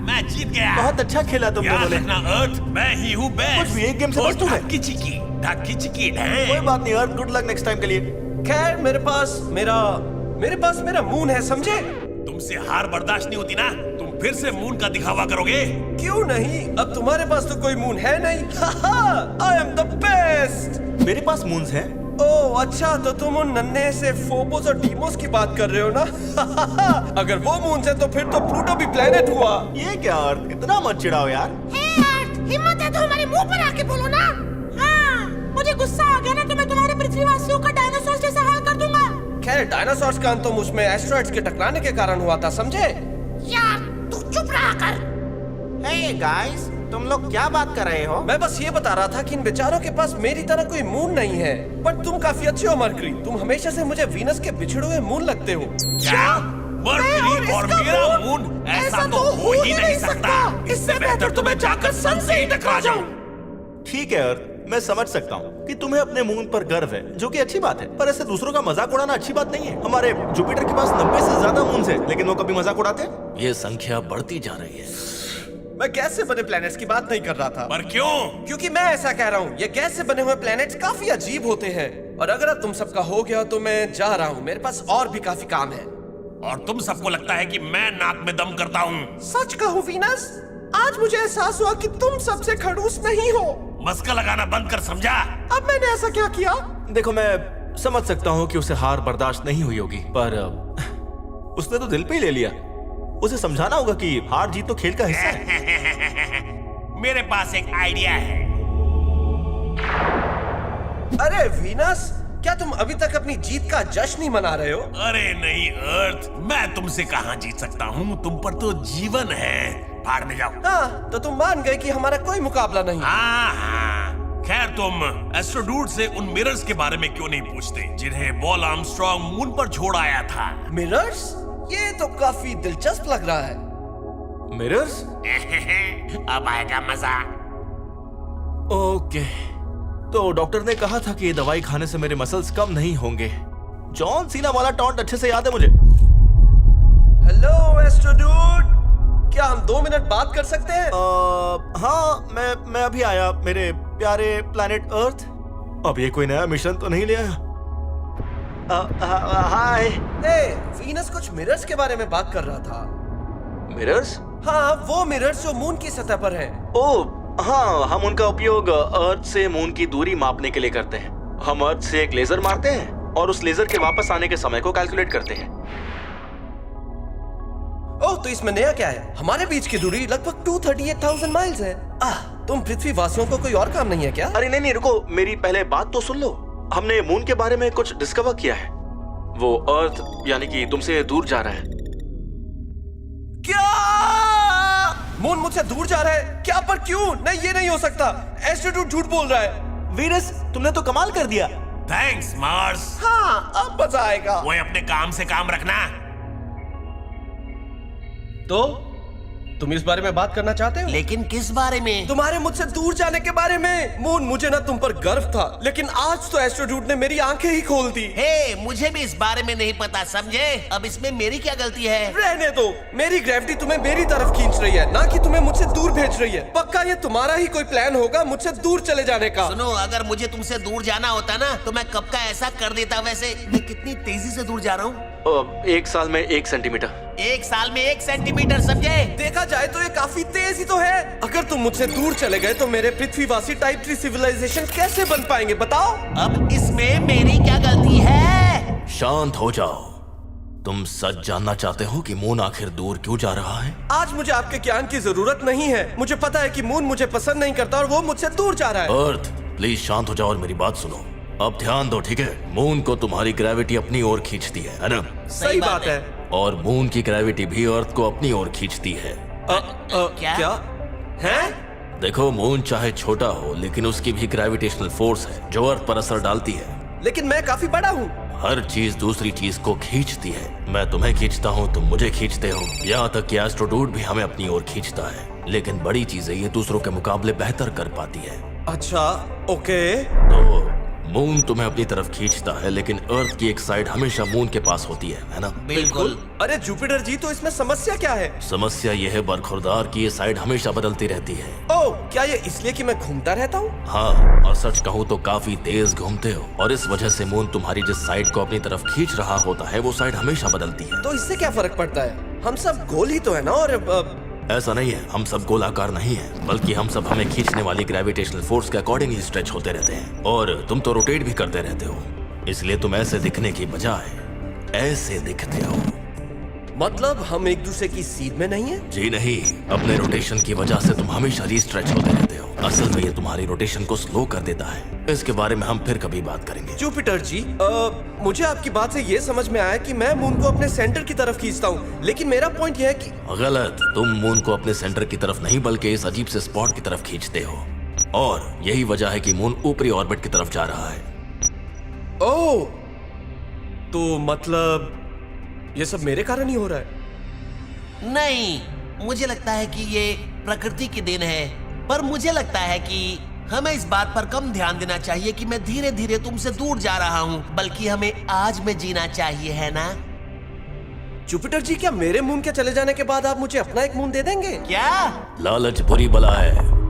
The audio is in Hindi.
मैं जीत गया। बहुत अच्छा खेला तुम याद दोनों ने। रखना अर्थ, मैं ही हूँ बेस्ट। कुछ भी एक गेम से बस तू है। ढक्की चिकी कोई बात नहीं अर्थ, गुड लक नेक्स्ट टाइम के लिए। खैर मेरे पास मेरा मून है, समझे? तुमसे हार बर्दाश्त नहीं होती ना? तुम फिर से मून का दिखावा करोगे? क्यों नहीं, अब तुम्हारे पास तो कोई मून है नहीं। I am the best. मेरे पास मून्स हैं। ओह अच्छा, तो तुम उन नन्हे से फोबोस और डीमोस की बात कर रहे हो ना? अगर वो मून्स है तो फिर तो प्लूटो भी प्लेनेट हुआ। ये क्या अर्थ, इतना मत चिढ़ाओ यार। हे अर्थ, हिम्मत है तो हमारे मुंह पर आके बोलो ना। हाँ, मुझे गुस्सा आ गया ना तो मैं तुम्हारे पृथ्वीवासियों का डायनासोर जैसा हाल कर दूंगा। खैर डायनासोर्स का अंत तो मुझमें एस्ट्रॉइड्स के टकराने के कारण हुआ था, समझे? यार तू चुप रहा कर। हे गाइस, तुम लोग क्या बात कर रहे हो? मैं बस ये बता रहा था कि इन बेचारों के पास मेरी तरह कोई मून नहीं है। बट तुम काफी अच्छे हो मर्करी, तुम हमेशा से मुझे वीनस के बिछड़े हुए मून लगते हो। क्या? मर्करी और मेरा मून? ऐसा तो हो ही नहीं सकता। इससे बेहतर तो मैं जाकर सन से ही टकरा जाऊं। ठीक है अर्थ, मैं समझ सकता हूँ कि तुम्हें अपने मून पर गर्व है, जो कि अच्छी बात है। पर ऐसे दूसरों का मजाक उड़ाना अच्छी बात नहीं है। हमारे जुपिटर के पास 90 से ज्यादा मून्स हैं, लेकिन वो कभी मजाक उड़ाते? ये संख्या बढ़ती जा रही है। मैं गैस से बने प्लैनेट्स की बात नहीं कर रहा था। पर क्यों? क्योंकि मैं ऐसा कह रहा हूँ, ये गैस से बने हुए प्लैनेट्स काफी अजीब होते हैं। और अगर अब तुम सबका हो गया तो मैं जा रहा हूँ, मेरे पास और भी काफी काम है। और तुम सबको लगता है कि मैं नाक में दम करता हूँ? सच कहूँ वीनस, आज मुझे एहसास हुआ कि तुम सबसे खड़ूस नहीं हो। मस्का लगाना बंद कर, समझा? अब मैंने ऐसा क्या किया? देखो मैं समझ सकता हूँ कि उसे हार बर्दाश्त नहीं हुई होगी, पर उसने तो दिल पे ही ले लिया। उसे समझाना होगा कि हार जीत तो खेल का हिस्सा है। मेरे पास एक आइडिया है। अरे वीनस, क्या तुम अभी तक अपनी जीत का जश्न नहीं मना रहे हो? अरे नहीं अर्थ, मैं तुमसे कहाँ जीत सकता हूँ? तुम पर तो जीवन है। भाड़ में जाओ। हाँ, तो तुम मान गए कि हमारा कोई मुकाबला नहीं। हाँ। खैर तुम एस्ट्रोडूड से उन मिरर्स के बारे में क्यों नहीं पूछते, जिन्हें पॉल आर्मस्ट्रांग मून पर छोड़ आया था? मिरर्स? ये तो काफी दिलचस्प लग रहा है। मिरर्स? अब आएगा मजा। ओके, तो डॉक्टर ने कहा था कि ये दवाई खाने से मेरे मसल्स कम नहीं होंगे। जॉन सीना वाला टॉन्ट अच्छे से याद है मुझे। हेलो एस्ट्रोडूड, क्या हम 2 मिनट बात कर सकते हैं? हाँ, मैं अभी आया मेरे प्यारे प्लैनेट अर्थ। अब ये कोई नया मिशन तो नहीं ले आया? हाय। वीनस कुछ मिरर्स के बारे में बात कर रहा था। मिरर्स? हाँ, वो मिरर्स जो मून की सतह पर हैं। ओह हाँ, हम उनका उपयोग अर्थ से मून की दूरी मापने के लिए करते हैं। हम अर्थ से एक लेजर मारते हैं और उस लेजर के वापस आने के समय को कैलकुलेट करते हैं। ओह, तो इसमें नया क्या है? हमारे बीच की दूरी लगभग 238,000 माइल्स है। तुम पृथ्वी वासियों को कोई और काम नहीं है क्या? अरे नहीं, रुको, मेरी पहले बात तो सुन लो। हमने मून के बारे में कुछ डिस्कवर किया है। वो अर्थ यानी कि तुमसे दूर जा रहा है। क्या? मून मुझसे दूर जा रहा है? क्या? पर क्यों? नहीं, ये नहीं हो सकता। एस्ट्रोडूड झूठ बोल रहा है। वीनस, तुमने तो कमाल कर दिया। Thanks Mars. हाँ, अब मजा आएगा। वो अपने काम से काम रखना। तो तुम इस बारे में बात करना चाहते हो? लेकिन किस बारे में? तुम्हारे मुझसे दूर जाने के बारे में। मून, मुझे ना तुम पर गर्व था, लेकिन आज तो एस्ट्रोडूड ने मेरी आंखें ही खोल दी। हे, मुझे भी इस बारे में नहीं पता, समझे? अब इसमें मेरी क्या गलती है? रहने दो, मेरी ग्रेविटी तुम्हें मेरी तरफ खींच रही है, ना कि तुम्हें मुझसे दूर भेज रही है। पक्का ये तुम्हारा ही कोई प्लान होगा मुझसे दूर चले जाने का। सुनो, अगर मुझे तुमसे दूर जाना होता ना तो मैं कब का ऐसा कर देता। वैसे मैं कितनी तेजी से दूर जा रहा हूँ? 1 साल में 1 सेंटीमीटर। 1 साल में 1 सेंटीमीटर, समझे? देखा जाए तो ये काफी तेज ही तो है। अगर तुम मुझसे दूर चले गए तो मेरे पृथ्वीवासी टाइप 3 सिविलाइजेशन कैसे बन पाएंगे, बताओ? अब इसमें मेरी क्या गलती है? शांत हो जाओ। तुम सच जानना चाहते हो कि मून आखिर दूर क्यों जा रहा है? आज मुझे आपके ज्ञान की जरूरत नहीं है। मुझे पता है कि मून मुझे पसंद नहीं करता और वो मुझसे दूर जा रहा है। अर्थ, प्लीज शांत हो जाओ और मेरी बात सुनो। अब ध्यान दो, ठीक है? मून को तुम्हारी ग्रेविटी अपनी ओर खींचती है ना? सही बात है। और मून की ग्रेविटी भी अर्थ को अपनी ओर खींचती है। क्या है? देखो, मून चाहे छोटा हो लेकिन उसकी भी ग्रेविटेशनल फोर्स है जो अर्थ पर असर डालती है। लेकिन मैं काफी बड़ा हूँ। हर चीज दूसरी चीज को खींचती है। मैं तुम्हें खींचता हूँ, तुम मुझे खींचते हो, यहाँ तक कि एस्ट्रोडूड भी हमें अपनी ओर खींचता है। लेकिन बड़ी चीजें ये दूसरों के मुकाबले बेहतर कर पाती है। अच्छा, ओके। तो मून तुम्हें अपनी तरफ खींचता है, लेकिन अर्थ की एक साइड हमेशा मून के पास होती है ना? बिल्कुल। अरे जुपिटर जी, तो इसमें समस्या क्या है? समस्या यह है बरखुरदार कि ये साइड हमेशा बदलती रहती है। ओह, क्या ये इसलिए कि मैं घूमता रहता हूँ? हाँ, और सच कहूँ तो काफी तेज घूमते हो, और इस वजह से मून तुम्हारी जिस साइड को अपनी तरफ खींच रहा होता है वो साइड हमेशा बदलती है। तो इससे क्या फर्क पड़ता है? हम सब गोल ही तो है ना। और ऐसा नहीं है, हम सब गोलाकार नहीं है, बल्कि हम सब हमें खींचने वाली ग्रेविटेशनल फोर्स के अकॉर्डिंग ही स्ट्रेच होते रहते हैं। और तुम तो रोटेट भी करते रहते हो, इसलिए तुम ऐसे दिखने की बजाय ऐसे दिखते हो। मतलब हम एक दूसरे की सीध में नहीं है? जी नहीं, अपने रोटेशन की वजह से तुम हमेशा रीस्ट्रेच होते रहते हो। असल में ये तुम्हारी रोटेशन को स्लो कर देता है। इसके बारे में हम फिर कभी बात करेंगे। जुपिटर जी, मुझे आपकी बात से ये समझ में आया कि मैं मून को अपने सेंटर की तरफ खींचता हूँ, लेकिन मेरा पॉइंट यह है कि गलत। तुम मून को अपने सेंटर की तरफ नहीं बल्कि इस अजीब से स्पॉट की तरफ खींचते हो, और यही वजह है कि मून ऊपरी ऑर्बिट की तरफ जा रहा है। ओह, तो मतलब ये सब मेरे कारण ही हो रहा है? नहीं, मुझे लगता है कि ये प्रकृति की देन है, पर मुझे लगता है कि हमें इस बात पर कम ध्यान देना चाहिए कि मैं धीरे धीरे तुमसे दूर जा रहा हूँ, बल्कि हमें आज में जीना चाहिए, है ना? जुपिटर जी, क्या मेरे मून के चले जाने के बाद आप मुझे अपना एक मून दे देंगे? क्या? लालच बुरी बला है।